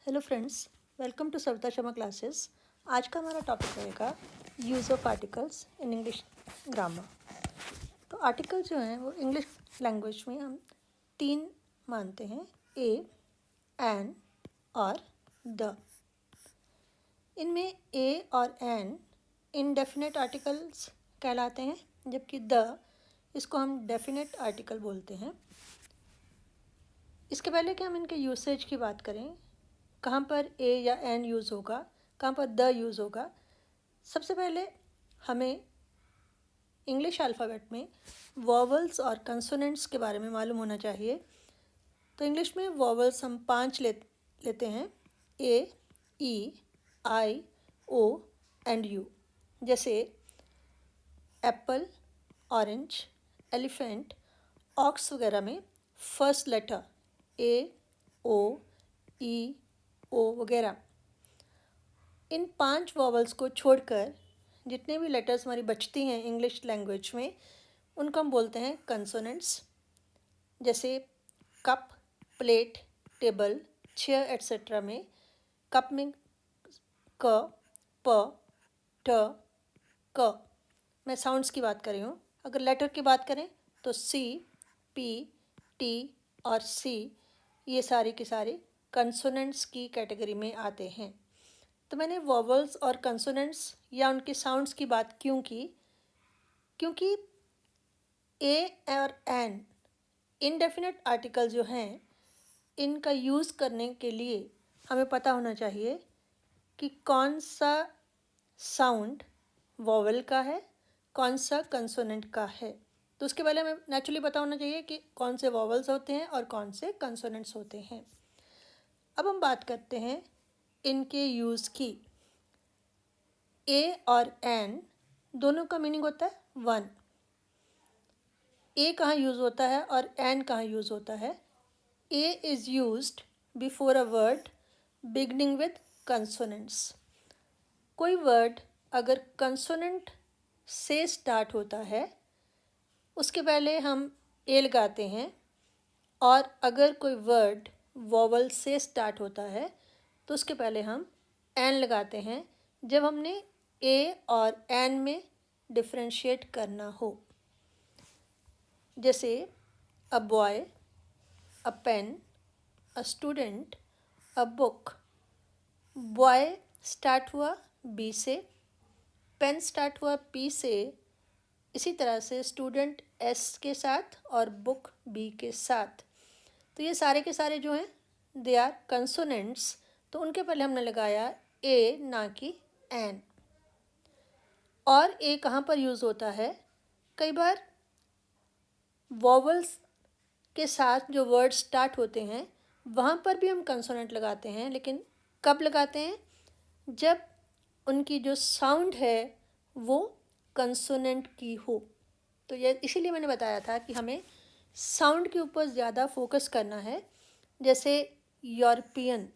Hello friends, welcome to Savita Sharma classes. आज का हमारा टॉपिक रहेगा use of articles in English grammar. तो आर्टिकल जो हैं वो इंग्लिश लैंग्वेज में हम तीन मानते हैं, ए, एन और द। इनमें ए और एन इनडेफिनेट आर्टिकल्स कहलाते हैं, जबकि द इसको हम डेफिनेट आर्टिकल बोलते हैं। इसके पहले कि हम इनके यूसेज की बात करें, कहाँ पर ए या एन यूज़ होगा, कहाँ पर द यूज़ होगा, सबसे पहले हमें इंग्लिश अल्फ़ाबेट में वॉवल्स और कंसोनेंट्स के बारे में मालूम होना चाहिए। तो इंग्लिश में वॉवल्स हम 5 लेते हैं, ए, ई, आई, ओ एंड यू। जैसे एप्पल, ऑरेंज, एलिफेंट, ऑक्स वगैरह में फर्स्ट लेटर ए, ओ, ई, ओ वगैरह। इन 5 वॉवल्स को छोड़कर जितने भी लेटर्स हमारी बचती हैं इंग्लिश लैंग्वेज में, उनको हम बोलते हैं कंसोनेंट्स। जैसे cup, plate, table, chair etcetera में कप में क, प, ट, क। मैं साउंड्स की बात कर रही हूँ। अगर लेटर की बात करें तो सी, पी, टी और सी, ये सारी की सारी कंसोनेंट्स की कैटेगरी में आते हैं। तो मैंने वॉवल्स और कंसोनेंट्स या उनके साउंड्स की बात क्यों की? क्योंकि ए और एन इनडेफिनेट आर्टिकल जो हैं, इनका यूज़ करने के लिए हमें पता होना चाहिए कि कौन सा साउंड वॉवल का है, कौन सा कंसोनेंट का है। तो उसके पहले हमें नेचुरली पता होना चाहिए कि कौन से वॉवल्स होते हैं और कौन से कंसोनेंट्स होते हैं। अब हम बात करते हैं इनके यूज़ की। ए और एन दोनों का मीनिंग होता है वन। ए कहाँ यूज़ होता है और एन कहाँ यूज़ होता है? A is used before a word beginning with consonants. कोई वर्ड अगर कंसोनेंट से स्टार्ट होता है, उसके पहले हम ए लगाते हैं, और अगर कोई वर्ड वॉवल से स्टार्ट होता है तो उसके पहले हम एन लगाते हैं, जब हमने ए और एन में डिफ्रेंशिएट करना हो। जैसे a boy, a pen, a student, a book. Boy start हुआ बी से, पेन स्टार्ट हुआ पी से, इसी तरह से स्टूडेंट एस के साथ और बुक बी के साथ। तो ये सारे के सारे जो हैं दे आर कंसोनेंट्स। तो उनके पहले हमने लगाया ए, ना कि एन। और ए कहाँ पर यूज़ होता है? कई बार वॉवल्स के साथ जो वर्ड स्टार्ट होते हैं वहाँ पर भी हम कंसोनेंट लगाते हैं, लेकिन कब लगाते हैं? जब उनकी जो साउंड है वो कंसोनेंट की हो। तो ये इसीलिए मैंने बताया था कि हमें साउंड के ऊपर ज़्यादा फोकस करना है। जैसे यूरोपियन,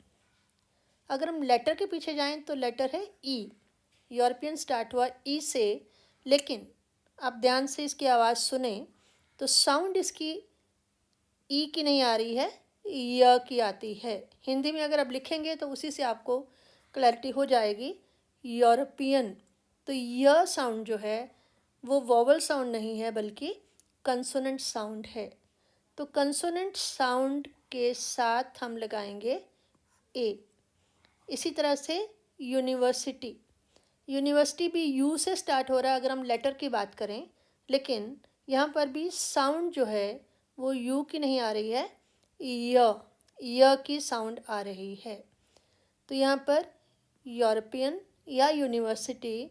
अगर हम लेटर के पीछे जाएं तो लेटर है ई। यूरोपियन स्टार्ट हुआ ई से, लेकिन आप ध्यान से इसकी आवाज़ सुने तो साउंड इसकी ई की नहीं आ रही है, य की आती है। हिंदी में अगर आप लिखेंगे तो उसी से आपको क्लैरिटी हो जाएगी। यूरोपियन, तो य साउंड जो है वो वॉवल साउंड नहीं है बल्कि कंसोनेंट साउंड है। तो कंसोनेंट साउंड के साथ हम लगाएंगे ए। इसी तरह से यूनिवर्सिटी, यूनिवर्सिटी भी यू से स्टार्ट हो रहा है अगर हम लेटर की बात करें, लेकिन यहाँ पर भी साउंड जो है वो यू की नहीं आ रही है, य की साउंड आ रही है। तो यहाँ पर यूरोपियन या यूनिवर्सिटी,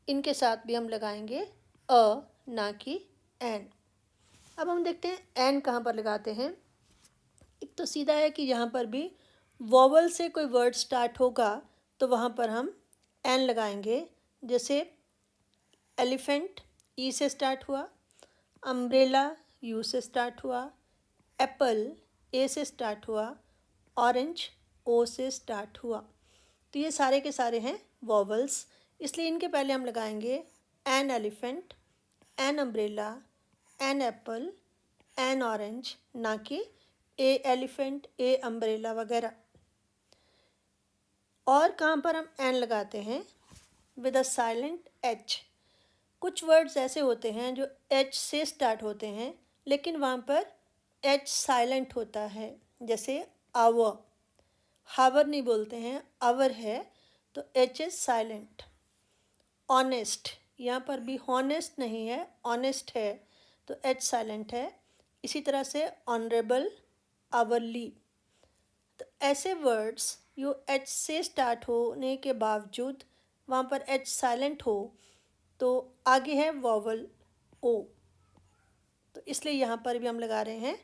इनके साथ भी हम लगाएंगे अ, ना कि एन। अब हम देखते हैं एन कहाँ पर लगाते हैं। एक तो सीधा है कि यहाँ पर भी वॉवल से कोई वर्ड स्टार्ट होगा तो वहाँ पर हम एन लगाएंगे। जैसे एलिफेंट ई से स्टार्ट हुआ, अम्ब्रेला यू से स्टार्ट हुआ, एप्पल ए से स्टार्ट हुआ, ऑरेंज ओ से स्टार्ट हुआ। तो ये सारे के सारे हैं वॉवल्स, इसलिए इनके पहले हम लगाएंगे an elephant, an umbrella, an apple, an orange, ना कि ए एलिफेंट, ए अम्ब्रेला वगैरह। और कहाँ पर हम एन लगाते हैं? With a silent H. कुछ वर्ड्स ऐसे होते हैं जो एच से स्टार्ट होते हैं लेकिन वहाँ पर एच साइलेंट होता है, जैसे आवर। हावर नहीं बोलते हैं, आवर है, तो एच इज साइलेंट। ऑनेस्ट, यहाँ पर भी हॉनेस्ट नहीं है, ऑनेस्ट है, तो एच साइलेंट है। इसी तरह से ऑनरेबल, आवरली। तो ऐसे वर्ड्स जो एच से स्टार्ट होने के बावजूद वहाँ पर एच साइलेंट हो, तो आगे है वॉवल ओ, तो इसलिए यहाँ पर भी हम लगा रहे हैं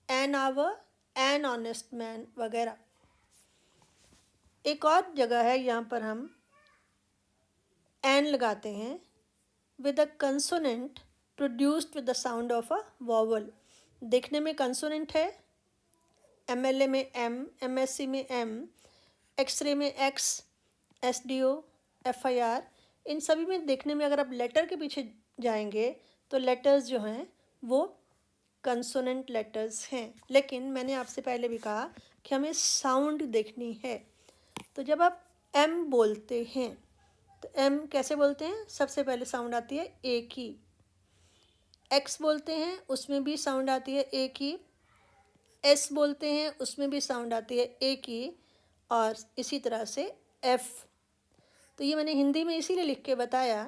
an hour, an honest man वगैरह। एक और जगह है यहाँ पर हम एन लगाते हैं with a consonant produced with the sound of a vowel. देखने में कंसोनेंट है, एमएलए में एम, एमएससी में एम, एक्सरे में एक्स, एसडीओ, एफआईआर, इन सभी में देखने में अगर आप लेटर के पीछे जाएंगे तो लेटर्स जो हैं वो कंसोनेंट लेटर्स हैं। लेकिन मैंने आपसे पहले भी कहा कि हमें साउंड देखनी है। तो जब आप एम बोलते हैं तो एम कैसे बोलते हैं? सबसे पहले साउंड आती है ए की। एक्स बोलते हैं, उसमें भी साउंड आती है ए की। एस बोलते हैं, उसमें भी साउंड आती है ए की। और इसी तरह से एफ। तो ये मैंने हिंदी में इसीलिए लिख के बताया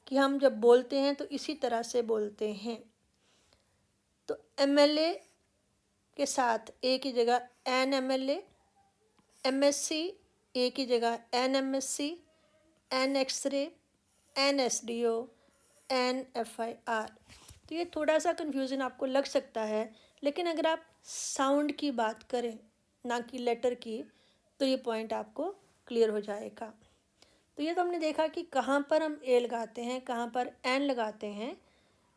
कि हम जब बोलते हैं तो इसी तरह से बोलते हैं। तो एमएलए के साथ ए की जगह एन एमएलए, एमएससी ए की जगह an MSc, an x-ray, an SDO, an FIR. तो ये थोड़ा सा कन्फ्यूज़न आपको लग सकता है, लेकिन अगर आप साउंड की बात करें ना कि लेटर की, तो ये पॉइंट आपको क्लियर हो जाएगा। तो ये तो हमने देखा कि कहाँ पर हम ए लगाते हैं, कहाँ पर एन लगाते हैं,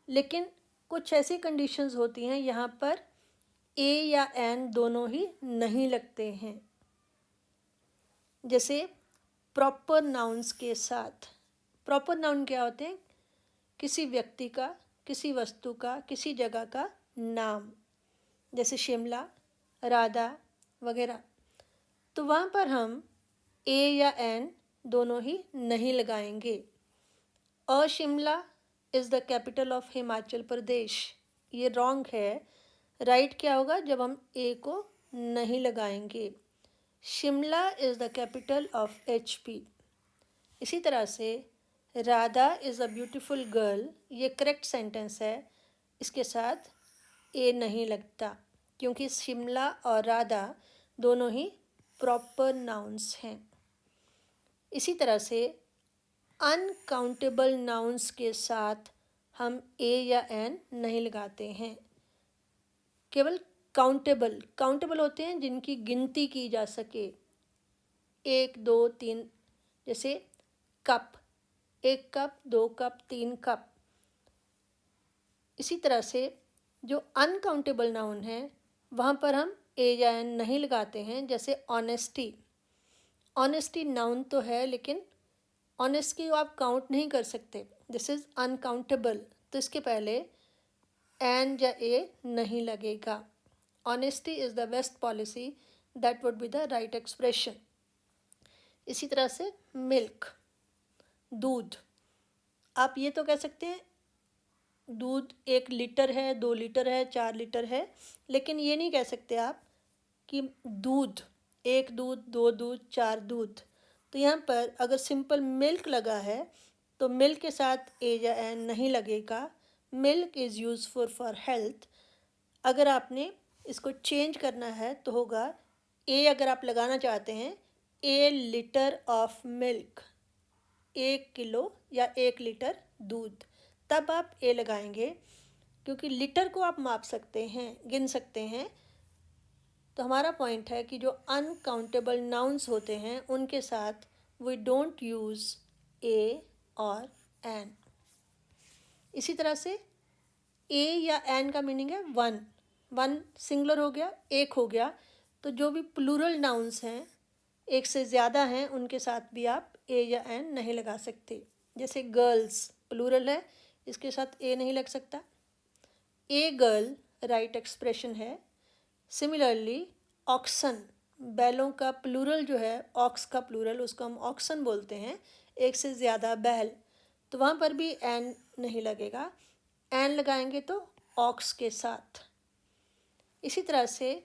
लेकिन कुछ ऐसी कंडीशंस होती हैं यहाँ पर ए या एन दोनों ही नहीं लगते हैं। जैसे प्रॉपर नाउन्स के साथ। प्रॉपर नाउन क्या होते हैं? किसी व्यक्ति का, किसी वस्तु का, किसी जगह का नाम, जैसे शिमला, राधा वगैरह। तो वहाँ पर हम ए या एन दोनों ही नहीं लगाएंगे। Uh Shimla is the capital of Himachal Pradesh, ये रॉन्ग है। राइट क्या होगा जब हम ए को नहीं लगाएंगे? Shimla is the capital of HP. इसी तरह से Radha is a beautiful girl, ये करेक्ट सेंटेंस है, इसके साथ ए नहीं लगता क्योंकि शिमला और राधा दोनों ही प्रॉपर नाउन्स हैं। इसी तरह से अनकाउंटेबल नाउन्स के साथ हम ए या एन नहीं लगाते हैं। केवल काउंटेबल होते हैं जिनकी गिनती की जा सके, 1 2 3, जैसे कप, 1 कप, 2 कप, 3 कप। इसी तरह से जो अनकाउंटेबल नाउन है वहाँ पर हम ए या एन नहीं लगाते हैं, जैसे ऑनेस्टी। ऑनेस्टी नाउन तो है लेकिन ऑनेस्टी को आप काउंट नहीं कर सकते, दिस इज़ अनकाउंटेबल, तो इसके पहले एन या ए नहीं लगेगा। Honesty is the best policy, that would be the right expression. इसी तरह से मिल्क, दूध। आप ये तो कह सकते हैं दूध 1 लीटर है, 2 लीटर है, 4 लीटर है, लेकिन ये नहीं कह सकते आप कि दूध, 1 दूध, 2 दूध, 4 दूध। तो यहाँ पर अगर सिंपल मिल्क लगा है तो मिल्क के साथ ए या एन नहीं लगेगा। Milk is useful for health. अगर आपने इसको चेंज करना है तो होगा ए, अगर आप लगाना चाहते हैं ए लीटर ऑफ मिल्क, 1 किलो या 1 लीटर दूध, तब आप ए लगाएंगे क्योंकि लीटर को आप माप सकते हैं, गिन सकते हैं। तो हमारा पॉइंट है कि जो अनकाउंटेबल नाउन्स होते हैं उनके साथ वी डोंट यूज़ ए और एन। इसी तरह से ए या एन का मीनिंग है वन सिंगुलर हो गया, एक हो गया। तो जो भी प्लूरल नाउन्स हैं, एक से ज़्यादा हैं, उनके साथ भी आप ए या एन नहीं लगा सकते। जैसे गर्ल्स प्लूरल है, इसके साथ ए नहीं लग सकता। ए गर्ल राइट एक्सप्रेशन है। सिमिलरली ऑक्सन बैलों का प्लूरल जो है, ऑक्स का प्लूरल, उसको हम ऑक्सन बोलते हैं, एक से ज़्यादा बैल, तो वहाँ पर भी एन नहीं लगेगा, एन लगाएंगे तो ऑक्स के साथ। इसी तरह से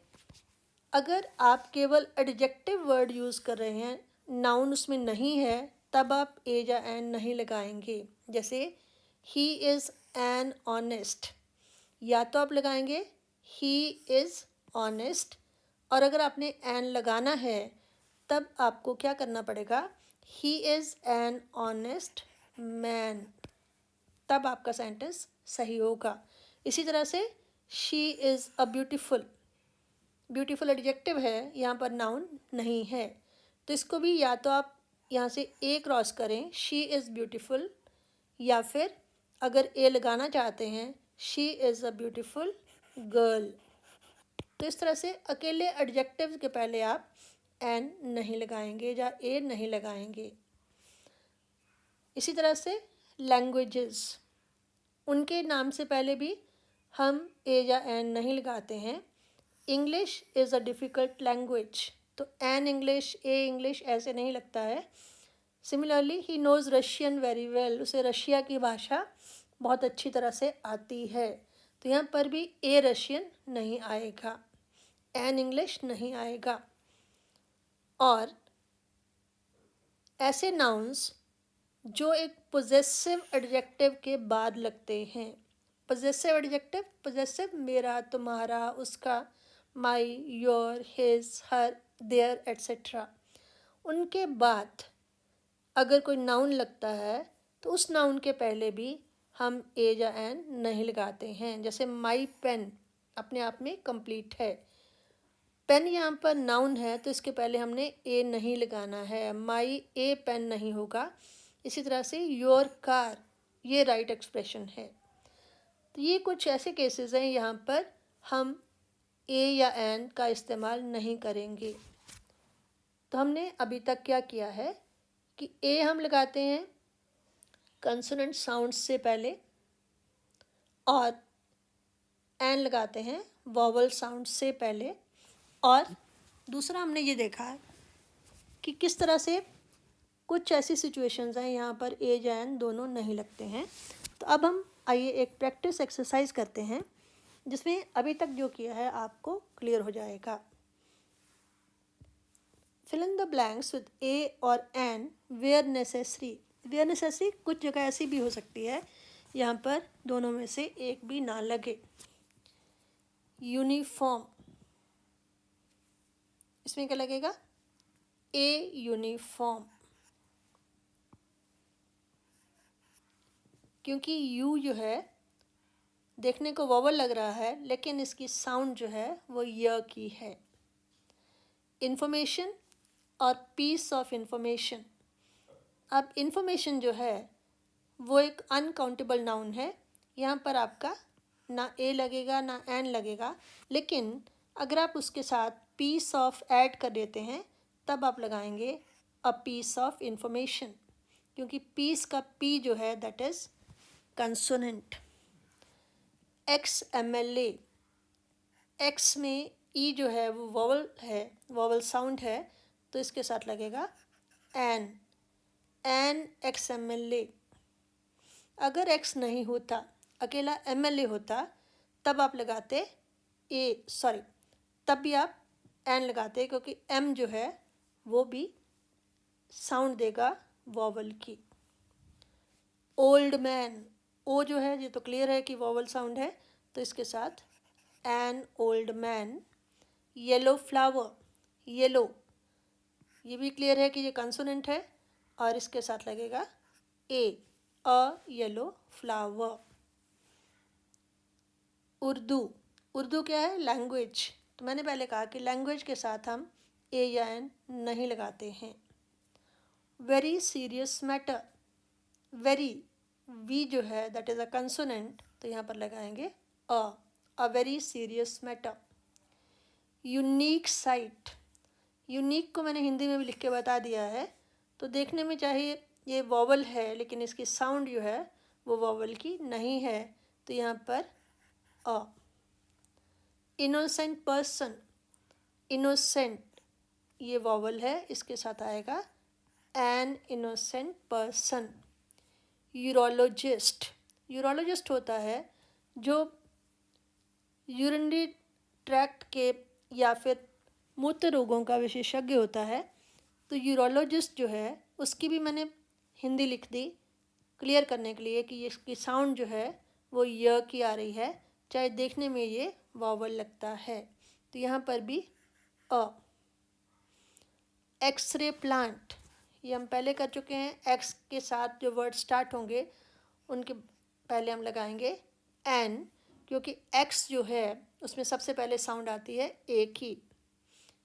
अगर आप केवल एडजेक्टिव वर्ड यूज़ कर रहे हैं, नाउन उसमें नहीं है, तब आप ए या एन नहीं लगाएंगे। जैसे ही इज़ एन ऑनेस्ट, या तो आप लगाएंगे ही इज़ ऑनेस्ट, और अगर आपने एन लगाना है तब आपको क्या करना पड़ेगा, he is an honest man, तब आपका सेंटेंस सही होगा। इसी तरह से she is a beautiful, beautiful adjective है, यहाँ पर नाउन नहीं है, तो इसको भी या तो आप यहाँ से ए क्रॉस करें, शी इज़ ब्यूटीफुल, या फिर अगर ए लगाना चाहते हैं, she is a beautiful girl. तो इस तरह से अकेले एडजेक्टिव के पहले आप एन नहीं लगाएंगे या ए नहीं लगाएंगे। इसी तरह से लैंग्वेजेस, उनके नाम से पहले भी हम ए या एन नहीं लगाते हैं। English is a difficult language, तो एन इंग्लिश, ए इंग्लिश ऐसे नहीं लगता है। Similarly he knows Russian very well, उसे रशिया की भाषा बहुत अच्छी तरह से आती है, तो यहाँ पर भी ए रशियन नहीं आएगा, एन इंग्लिश नहीं आएगा। और ऐसे नाउन्स जो एक पोजेसिव एडजेक्टिव के बाद लगते हैं, पोजेसिव एडजेक्टिव, पोजेसिव मेरा, तुम्हारा, उसका, my, your, his, her, their etcetera, उनके बाद अगर कोई नाउन लगता है तो उस नाउन के पहले भी हम ए या एन नहीं लगाते हैं। जैसे माई पेन अपने आप में कंप्लीट है, पेन यहाँ पर नाउन है तो इसके पहले हमने ए नहीं लगाना है, माई ए पेन नहीं होगा। इसी तरह से योर कार, ये राइट एक्सप्रेशन है। तो ये कुछ ऐसे केसेस हैं यहाँ पर हम ए या एन का इस्तेमाल नहीं करेंगे। तो हमने अभी तक क्या किया है कि ए हम लगाते हैं कंसोनेंट साउंड से पहले, और एन लगाते हैं वॉवल साउंड से पहले, और दूसरा हमने ये देखा है कि किस तरह से कुछ ऐसी सिचुएशंस हैं यहाँ पर ए या एन दोनों नहीं लगते हैं। तो अब हम आइए एक प्रैक्टिस एक्सरसाइज करते हैं जिसमें अभी तक जो किया है आपको क्लियर हो जाएगा। Fill in the blanks with a और an where necessary. Where necessary कुछ जगह ऐसी भी हो सकती है यहाँ पर दोनों में से एक भी ना लगे। यूनिफॉर्म, इसमें क्या लगेगा, ए यूनिफॉर्म, क्योंकि यू जो है देखने को वॉवल लग रहा है लेकिन इसकी साउंड जो है वो य की है। इंफॉर्मेशन और पीस ऑफ इंफॉर्मेशन, अब इंफॉर्मेशन जो है वो एक अनकाउंटेबल नाउन है, यहाँ पर आपका ना ए लगेगा ना एन लगेगा, लेकिन अगर आप उसके साथ पीस ऑफ ऐड कर देते हैं तब आप लगाएंगे अ पीस ऑफ इंफॉर्मेशन, क्योंकि पीस का पी जो है that is consonant. X M L A, X में ई जो है वो वॉवल है, वॉवल साउंड है, तो इसके साथ लगेगा an, an X M L A. अगर एक्स नहीं होता, अकेला एम एल ए होता, तब आप लगाते तब भी आप एन लगाते, क्योंकि एम जो है वो भी साउंड देगा वॉवल की। ओल्ड मैन, ओ जो है ये तो क्लियर है कि वॉवल साउंड है, तो इसके साथ an old man. Yellow flower, yellow, ये भी क्लियर है कि ये कंसोनेंट है और इसके साथ लगेगा ए, अ येलो फ्लावर। उर्दू, उर्दू क्या है, लैंग्वेज, तो मैंने पहले कहा कि लैंग्वेज के साथ हम ए या एन नहीं लगाते हैं। Very serious matter, very, we जो है दैट इज़ अ कंसोनेंट, तो यहाँ पर लगाएंगे a very serious matter. Unique site, unique को मैंने हिंदी में भी लिख के बता दिया है, तो देखने में चाहे ये वॉवल है लेकिन इसकी साउंड जो है वो वॉवल की नहीं है, तो यहाँ पर अ। इनोसेंट पर्सन, इनोसेंट, ये वॉवल है, इसके साथ आएगा an innocent person. Urologist, urologist होता है जो यूरिनरी ट्रैक्ट के या फिर मूत्र रोगों का विशेषज्ञ होता है। तो यूरोलॉजिस्ट जो है उसकी भी मैंने हिंदी लिख दी क्लियर करने के लिए कि इसकी साउंड जो है वो य की आ रही है, चाहे देखने में ये वॉवल लगता है। तो यहाँ पर भी अ। एक्सरे प्लांट, ये हम पहले कर चुके हैं। एक्स के साथ जो वर्ड स्टार्ट होंगे उनके पहले हम लगाएंगे एन, क्योंकि एक्स जो है उसमें सबसे पहले साउंड आती है ए की।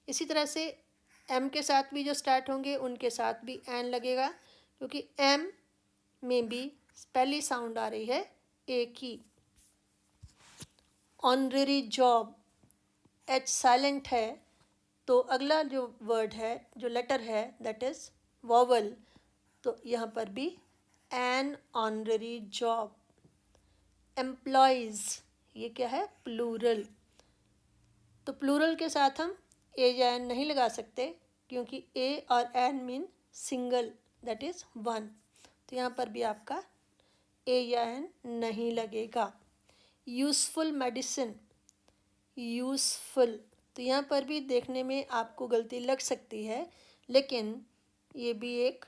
इसी तरह से एम के साथ भी जो स्टार्ट होंगे उनके साथ भी एन लगेगा, क्योंकि एम में भी पहली साउंड आ रही है ए की। ऑनरेरी जॉब, एच साइलेंट है, तो अगला जो वर्ड है, जो लेटर है, दैट इज़ वॉवल। तो यहाँ पर भी एन ऑनरेरी जॉब। एम्प्लॉयज़, ये क्या है, प्लूरल। तो प्लूरल के साथ हम ए या एन नहीं लगा सकते, क्योंकि ए और an mean single, that is one. तो यहाँ पर भी आपका ए या एन नहीं लगेगा। यूज़फुल मेडिसिन, यूज़फुल, तो यहाँ पर भी देखने में आपको गलती लग सकती है, लेकिन ये भी एक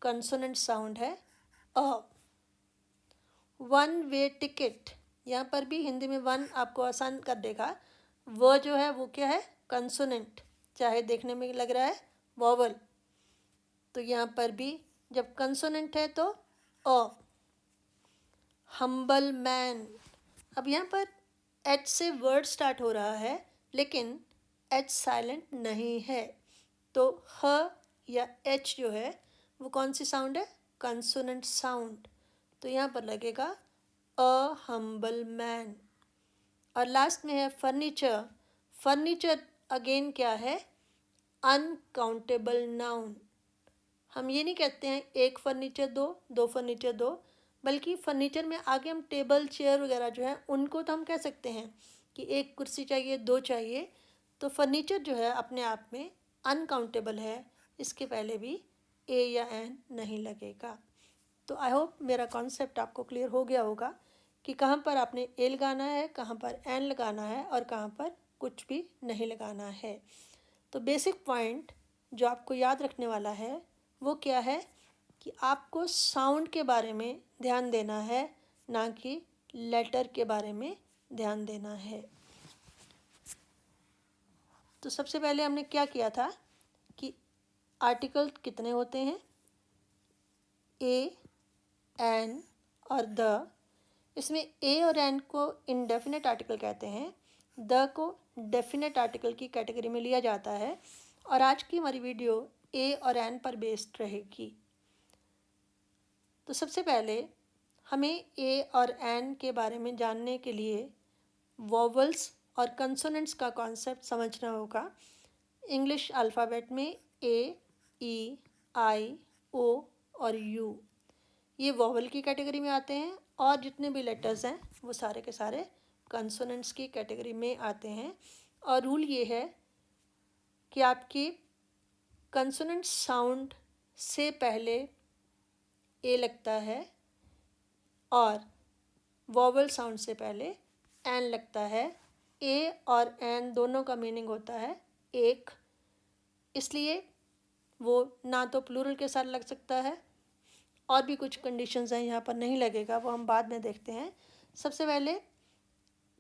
कंसोनेंट साउंड है अ। वन वे टिकट, यहाँ पर भी हिंदी में वन आपको आसान कर देगा। वो जो है वो क्या है, कंसोनेंट, चाहे देखने में लग रहा है वॉवल। तो यहाँ पर भी जब कंसोनेंट है तो अ। हम्बल मैन, अब यहाँ पर एच से वर्ड स्टार्ट हो रहा है, लेकिन एच साइलेंट नहीं है, तो ह या एच जो है वो कौन सी साउंड है, कंसोनेंट साउंड। तो यहाँ पर लगेगा अ हम्बल मैन। और लास्ट में है फर्नीचर। फर्नीचर अगेन क्या है, अनकाउंटेबल नाउन। हम ये नहीं कहते हैं एक फर्नीचर दो, दो फर्नीचर दो, बल्कि फर्नीचर में आगे हम टेबल चेयर वगैरह जो है उनको तो हम कह सकते हैं कि एक कुर्सी चाहिए, दो चाहिए। तो फर्नीचर जो है अपने आप में अनकाउंटेबल है, इसके पहले भी ए या एन नहीं लगेगा। तो आई होप मेरा कॉन्सेप्ट आपको क्लियर हो गया होगा कि कहाँ पर आपने ए लगाना है, कहाँ पर एन लगाना है और कहाँ पर कुछ भी नहीं लगाना है। तो बेसिक पॉइंट जो आपको याद रखने वाला है वो क्या है कि आपको साउंड के बारे में ध्यान देना है, ना कि लेटर के बारे में ध्यान देना है। तो सबसे पहले हमने क्या किया था कि आर्टिकल कितने होते हैं, ए, एन और द। इसमें ए और एन को इंडेफिनेट आर्टिकल कहते हैं, द को डेफिनेट आर्टिकल की कैटेगरी में लिया जाता है। और आज की हमारी वीडियो ए और एन पर बेस्ड रहेगी। तो सबसे पहले हमें ए और एन के बारे में जानने के लिए वॉवल्स और कंसोनेंट्स का कॉन्सेप्ट समझना होगा। इंग्लिश अल्फ़ाबेट में ए, ई, आई, ओ और यू ये वॉवल की कैटेगरी में आते हैं, और जितने भी लेटर्स हैं वो सारे के सारे कंसोनेंट्स की कैटेगरी में आते हैं। और रूल ये है कि आपकी कंसोनेंट साउंड से पहले ए लगता है और वॉवल साउंड से पहले एन लगता है। ए और एन दोनों का मीनिंग होता है एक, इसलिए वो ना तो प्लूरल के साथ लग सकता है, और भी कुछ कंडीशंस हैं यहाँ पर नहीं लगेगा, वो हम बाद में देखते हैं। सबसे पहले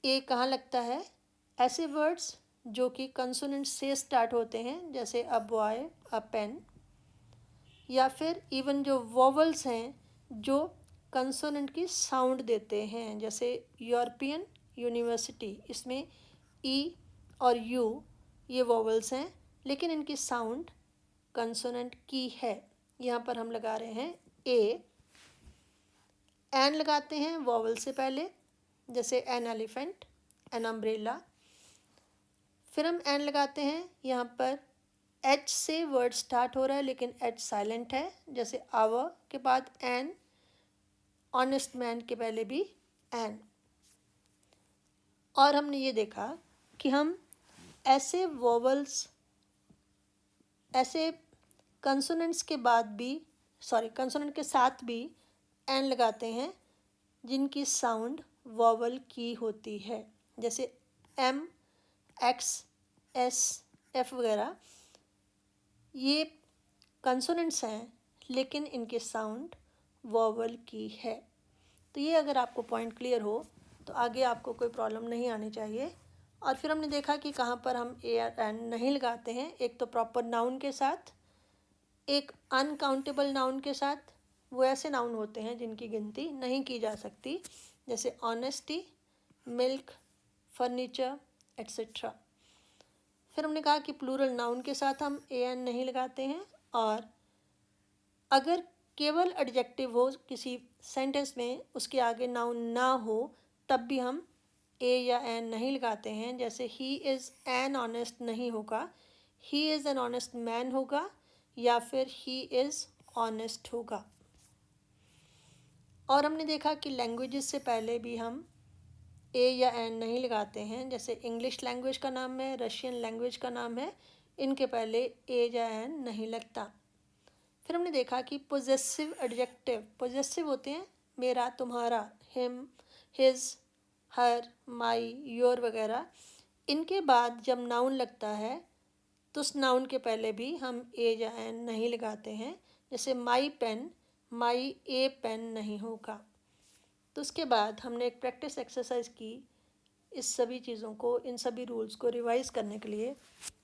ए कहाँ लगता है, ऐसे वर्ड्स जो कि कंसोनेंट से स्टार्ट होते हैं, जैसे अ बॉय, अ पेन, या फिर इवन जो वॉवल्स हैं जो कंसोनेंट की साउंड देते हैं, जैसे यूरोपियन यूनिवर्सिटी, इसमें ई और यू ये वॉवल्स हैं, लेकिन इनकी साउंड कंसोनेंट की है। यहाँ पर हम लगा रहे हैं ए। एन लगाते हैं वॉवल से पहले, जैसे एन एलिफेंट, एन अम्ब्रेला। फिर हम एन लगाते हैं, यहाँ पर एच से वर्ड स्टार्ट हो रहा है लेकिन एच साइलेंट है, जैसे आवर के बाद एन, ऑनेस्ट मैन के पहले भी एन। और हमने ये देखा कि हम ऐसे वॉवल्स ऐसे कंसोनेंट्स के बाद भी कंसोनेंट के साथ भी एन लगाते हैं जिनकी साउंड वॉवल की होती है, जैसे एम, एक्स, एस, एफ वगैरह। ये कंसोनेंट्स हैं लेकिन इनके साउंड वॉवल की है। तो ये अगर आपको पॉइंट क्लियर हो तो आगे आपको कोई प्रॉब्लम नहीं आनी चाहिए। और फिर हमने देखा कि कहाँ पर हम ए या एन नहीं लगाते हैं। एक तो प्रॉपर नाउन के साथ, एक अनकाउंटेबल नाउन के साथ। वो ऐसे नाउन होते हैं जिनकी गिनती नहीं की जा सकती, जैसे ऑनेस्टी, मिल्क, फर्नीचर एट्सेट्रा। फिर हमने कहा कि प्लूरल नाउन के साथ हम ए एन नहीं लगाते हैं, और अगर केवल एडजेक्टिव हो किसी सेंटेंस में, उसके आगे नाउन ना हो, तब भी हम ए या एन नहीं लगाते हैं। जैसे ही इज़ एन ऑनेस्ट नहीं होगा, he is an honest man होगा, या फिर ही इज़ ऑनेस्ट होगा। और हमने देखा कि लैंग्वेजेस से पहले भी हम ए या एन नहीं लगाते हैं। जैसे इंग्लिश लैंग्वेज का नाम है, रशियन लैंग्वेज का नाम है, इनके पहले ए या एन नहीं लगता। फिर हमने देखा कि पोजेसिव एडजेक्टिव, पोजेसिव होते हैं मेरा, तुम्हारा, him, his, her, my, your वगैरह। इनके बाद जब नाउन लगता है तो उस नाउन के पहले भी हम ए या एन नहीं लगाते हैं। जैसे my pen, my A pen नहीं होगा। तो उसके बाद हमने एक प्रैक्टिस एक्सरसाइज की इस सभी चीज़ों को, इन सभी रूल्स को रिवाइज करने के लिए।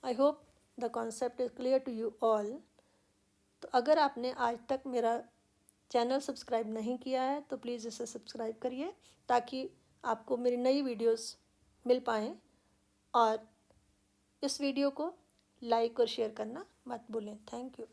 I hope the concept is clear to you all. तो अगर आपने आज तक मेरा चैनल सब्सक्राइब नहीं किया है तो प्लीज़ इसे सब्सक्राइब करिए, ताकि आपको मेरी नई वीडियोस मिल पाएँ। और इस वीडियो को लाइक और शेयर करना मत भूलें। Thank you.